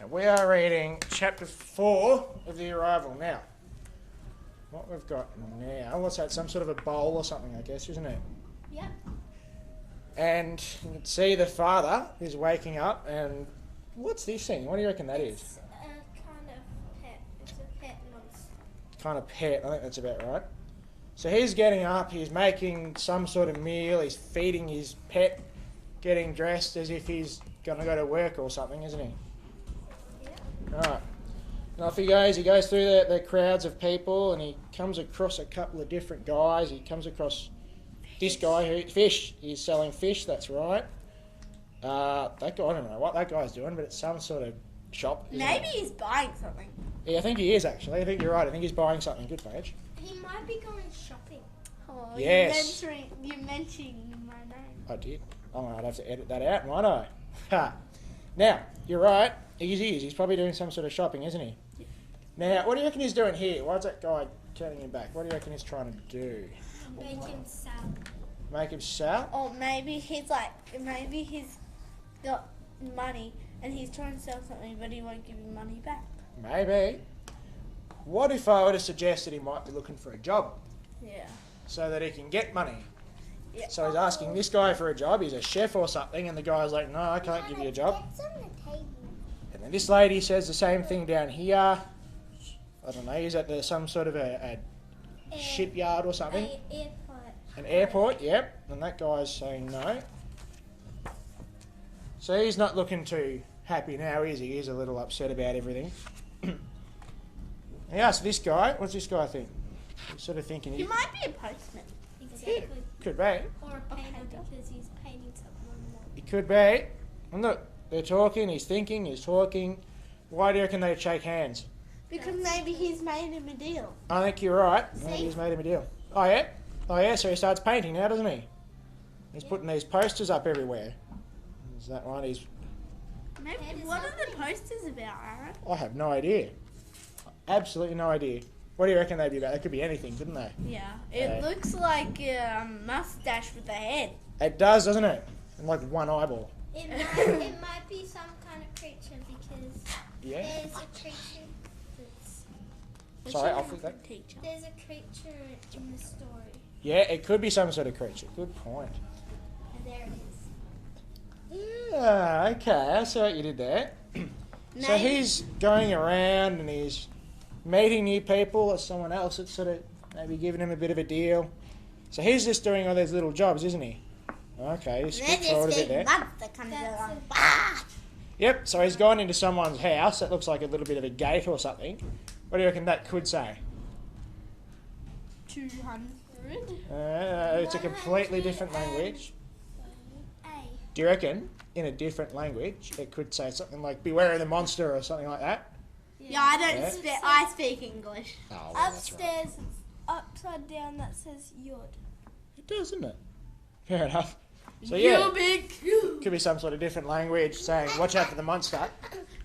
And we are reading chapter 4 of The Arrival. Now, what we've got now, what's that? Some sort of a bowl or something, I guess, isn't it? Yep. And you can see the father is waking up, and what's this thing? What do you reckon that is? It's a kind of pet. It's a pet monster. Kind of pet, I think that's about right. So he's getting up, he's making some sort of meal, he's feeding his pet, getting dressed as if he's going to go to work or something, isn't he? Yeah. Alright. And off he goes through the crowds of people, and he comes across a couple of different guys. He comes across this guy who fish. He's selling fish, that's right. That guy, I don't know what that guy's doing, but it's some sort of shop. Maybe he's buying something. Yeah, I think he is actually. I think you're right. I think he's buying something. Good, Paige. He might be going shopping. Oh, Yes. You're mentioning my name. I did. I'm going to have to edit that out, might I? Ha. Now, you're right. He is. He's probably doing some sort of shopping, isn't he? Yeah. Now, what do you reckon he's doing here? Why's that guy turning him back? What do you reckon he's trying to do? Make him sell. Make him sell? Or maybe he's got money and he's trying to sell something, but he won't give you money back. Maybe. What if I were to suggest that he might be looking for a job Yeah. so that he can get money? Yeah. So he's asking this guy for a job. He's a chef or something, and the guy's like, "No, I can't give you a job." It's on the table. And then this lady says the same thing down here. I don't know. He's at some sort of a shipyard or something. Airport. An airport, yep. And that guy's saying no. So he's not looking too happy now, is he? He's a little upset about everything. He asked this guy, what's this guy think? He's sort of thinking, He might be a postman. Exactly. could be. Or a painter because he's painting something on the wall. He could be. And look, they're talking, he's thinking, he's talking. Why do you reckon they'd shake hands? Because maybe he's made him a deal. I think you're right. See? Maybe he's made him a deal. Oh yeah, so he starts painting now, doesn't he? He's putting these posters up everywhere. Is that right? Maybe. It is What are something. the posters about, Aaron? I have no idea. Absolutely no idea. What do you reckon they'd be about? They could be anything, couldn't they? Yeah. It looks like a mustache with a head. It does, doesn't it? And like one eyeball. It might be some kind of creature because Yeah. there's a creature that's, Sorry, I'll flip that. Teacher. there's a creature in the story. Yeah, it could be some sort of creature. Good point. And there it is. Yeah, okay. I see what you did there. So Maybe- he's going around and he's meeting new people or someone else that's sort of maybe giving him a bit of a deal. So he's just doing all these little jobs, isn't he? Okay, skip forward a bit there. That's a- Yep, so he's gone into someone's house. That looks like a little bit of a gate or something. What do you reckon that could say? 200. It's a completely different language. A. Do you reckon, in a different language, it could say something like "Beware of the monster" or something like that? Yeah, I don't Yeah. speak. I speak English. Oh, well, that's right. Upstairs, upside down, that says Yod. It does, doesn't it? Fair enough. So yeah, big. could be some sort of different language saying "Watch out for the monster."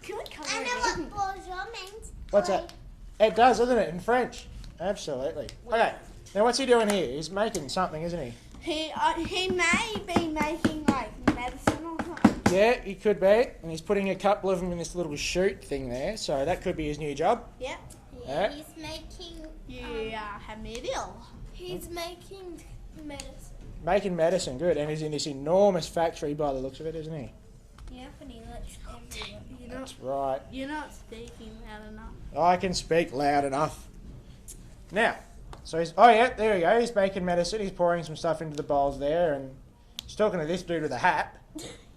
Can we cover I it know in? what bonjour means. What's that? It does, doesn't it, in French? Absolutely. Okay, now what's he doing here? He's making something, isn't he? He may be making like medicine or something. Yeah, he could be. And he's putting a couple of them in this little chute thing there, so that could be his new job. Yep. Yeah. He's making. Yeah, have me a deal. He's making medicine. Making medicine, good. And he's in this enormous factory by the looks of it, isn't he? Yeah, and he lets everyone. That's right. You're not speaking loud enough. I can speak loud enough. Now, so he's, oh yeah, there we go. He's making medicine. He's pouring some stuff into the bowls there, and he's talking to this dude with a hat.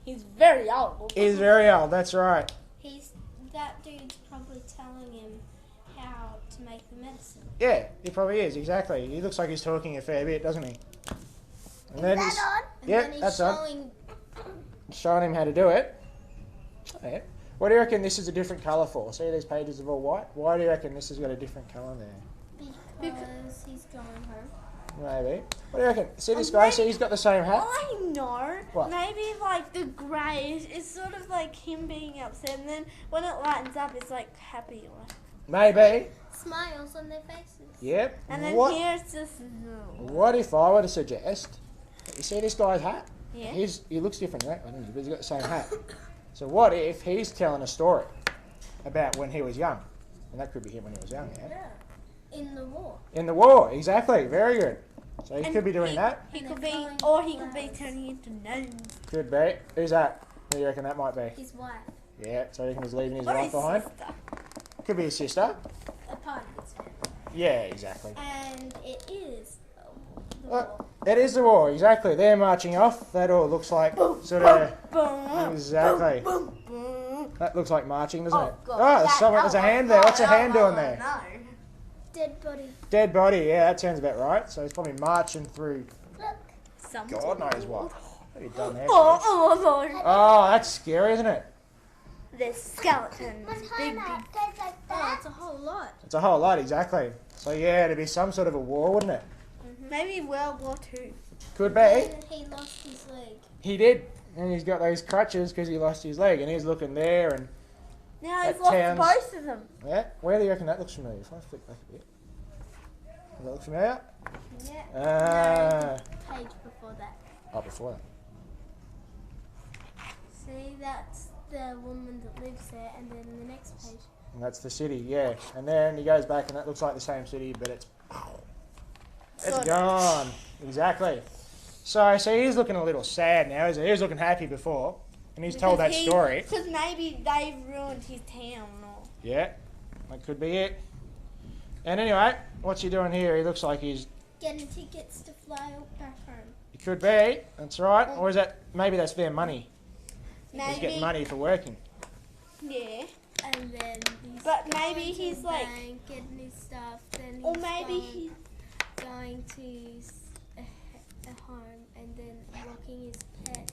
He's very old. He's very old, that's right. That dude's probably telling him how to make the medicine. Yeah, he probably is, exactly. He looks like he's talking a fair bit, doesn't he? And then he's on? And Yeah, then he's that's on. showing showing him how to do it. Oh, yeah. What do you reckon this is a different colour for? See, these pages are all white. Why do you reckon this has got a different colour there? because he's going home. Maybe. What do you reckon? See this guy? See, he's got the same hat. I know. What? Maybe like the grey is sort of like him being upset, and then when it lightens up, it's like happy. Maybe. Smiles on their faces. Yep. And then What? here it's just no. What if I were to suggest? You see this guy's hat? Yeah. He looks different, right? I don't know, but he's got the same hat. So what if he's telling a story? about when he was young. And that could be him when he was young, yeah? In the war. In the war, exactly. Very good. So he And could be doing that. He And could they're be, going or he could be close. turning into gnomes. Could be. Who's that? Who do you reckon that might be? His wife. Yeah, so you reckon he's leaving his Or wife his behind? sister. Could be his sister. A part of his family. Yeah, exactly. And it is the Well, war. it is the war, exactly. They're marching off. That all looks like sort of... Boom. Exactly. Boom. Boom. That looks like marching, doesn't it? God. Oh, there's a hand there. What's a hand doing there? No. Dead body. Dead body, yeah, that sounds about right. So he's probably marching through Look. Some God knows what. What have you done there? Oh, Fish? Lord. Oh, that's scary, isn't it? There's skeletons. Big, big. Oh, it's a whole lot. It's a whole lot, exactly. So yeah, it'd be some sort of a war, wouldn't it? Maybe World War II. Could be. And he lost his leg. He did. And he's got those crutches because he lost his leg. And he's looking there and... Now That he's lost town's- both of them. Yeah, where do you reckon that looks familiar? If I flick back a bit. Does that look familiar? Yeah. Ah. Page before that. Oh, before that. See, that's the woman that lives there, and then the next page. And that's the city, yeah. And then he goes back and that looks like the same city, but it's Sort of. gone. Exactly. So he's looking a little sad now, isn't he? He was looking happy before. And he's told that story. Because maybe they've ruined his town. Or... Yeah, that could be it. And anyway, what's he doing here? He looks like he's... Getting tickets to fly back home. He could be, that's right. Or is that... Maybe that's their money. He's Maybe. getting money for working. Yeah. And then he's But maybe going to he's the like- bank, getting his stuff. Then he's Or maybe going, he. going to a home, and then walking his pet.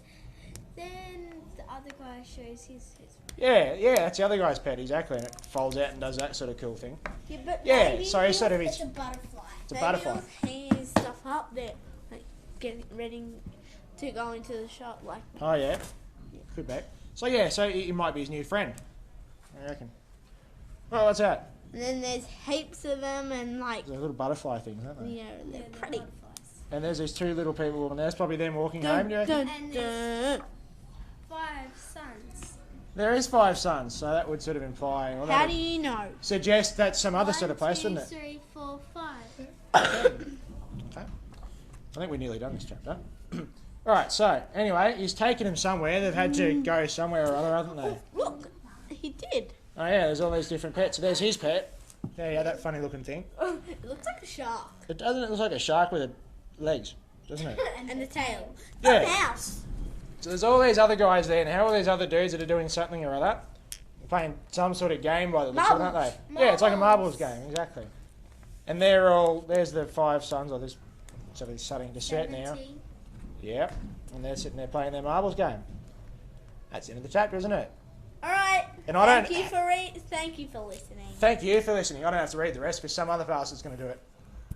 Then the other guy shows his Yeah, that's the other guy's pet, exactly. And it folds out and does that sort of cool thing. Yeah, but Yeah, maybe so he's sort of... it's a butterfly. It's a maybe butterfly. he was hanging his stuff up there, like getting ready to go into the shop. Like, Oh, yeah. Could be. So, yeah, so he might be his new friend. I reckon. Well, what's that? and then there's heaps of them, and like, They're little butterfly things, aren't they? you know, they're Yeah, pretty. butterflies. And there's these two little people, and that's probably them walking home, do you reckon? And there's 5 sons. There is 5 sons, so that would sort of imply... Well, that How would do you know? suggest that's some other sort of place, 1, wouldn't 2, it? 3, 4, 5. Okay. I think we're nearly done this chapter. Alright, so, anyway, he's taken them somewhere. They've had to go somewhere or other, haven't they? Look, he did. Oh, yeah, there's all these different pets. So there's his pet. There you go, that funny looking thing. It looks like a shark. It doesn't it look like a shark with legs, doesn't it? And the tail. Yeah. A mouse. So there's all these other guys there now, all these other dudes that are doing something or other. Playing some sort of game by the looks of it, aren't they? Marbles. Yeah, it's like a marbles Marbles. game, exactly. And they're all, there's the 5 sons, or this, so they're starting to set now. 17. Yep, and they're sitting there playing their marbles game. That's the end of the chapter, isn't it? All right. And I don't- Thank you for listening. Thank you for listening. I don't have to read the rest because some other bastard's going to do it.